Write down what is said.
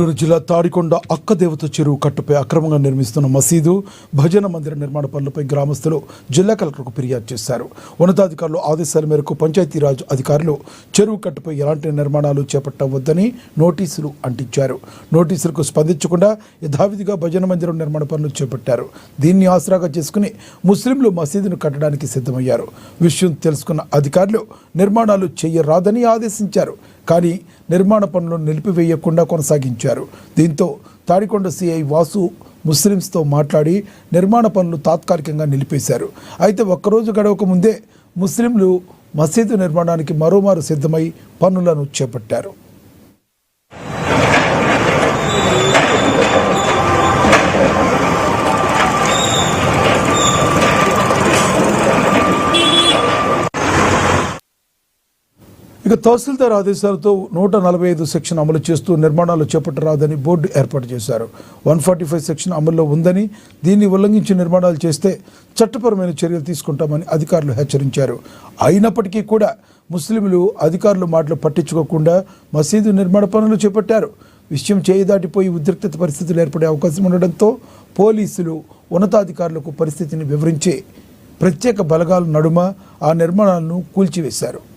గుంటూరు జిల్లా తాడికొండ అక్కదేవత చెరువు కట్టుపై అక్రమంగా నిర్మిస్తున్న మసీదు భజన మందిర నిర్మాణ పనులపై గ్రామస్తులు జిల్లా కలెక్టర్కు ఫిర్యాదు చేశారు. ఉన్నతాధికారుల ఆదేశాల మేరకు పంచాయతీరాజ్ అధికారులు చెరువు కట్టుపై ఎలాంటి నిర్మాణాలు చేపట్టవద్దని నోటీసులు అంటించారు. నోటీసులకు స్పందించకుండా యథావిధిగా భజన మందిరం నిర్మాణ పనులు చేపట్టారు. దీన్ని ఆసరాగా చేసుకుని ముస్లింలు మసీదును కట్టడానికి సిద్ధమయ్యారు. విషయం తెలుసుకున్న అధికారులు నిర్మాణాలు చేయరాదని ఆదేశించారు. కానీ నిర్మాణ పనులను నిలిపివేయకుండా కొనసాగించారు. దీంతో తాడికొండ సిఐ వాసు ముస్లింస్తో మాట్లాడి నిర్మాణ పనులు తాత్కాలికంగా నిలిపేశారు. అయితే ఒక్కరోజు గడవక ముందే ముస్లింలు మసీదు నిర్మాణానికి మరోమారు సిద్ధమై పనులను చేపట్టారు. ఇక తహసీల్దార్ ఆదేశాలతో 145 సెక్షన్ అమలు చేస్తూ నిర్మాణాలు చేపట్టరాదని బోర్డు ఏర్పాటు చేశారు. 145 సెక్షన్ అమల్లో ఉందని, దీన్ని ఉల్లంఘించి నిర్మాణాలు చేస్తే చట్టపరమైన చర్యలు తీసుకుంటామని అధికారులు హెచ్చరించారు. అయినప్పటికీ కూడా ముస్లింలు అధికారుల మాటలు పట్టించుకోకుండా మసీదు నిర్మాణ పనులు చేపట్టారు. విషయం చేయి దాటిపోయి ఉద్రిక్తత పరిస్థితులు ఏర్పడే అవకాశం ఉండడంతో పోలీసులు ఉన్నతాధికారులకు పరిస్థితిని వివరించి ప్రత్యేక బలగాల నడుమ ఆ నిర్మాణాలను కూల్చివేశారు.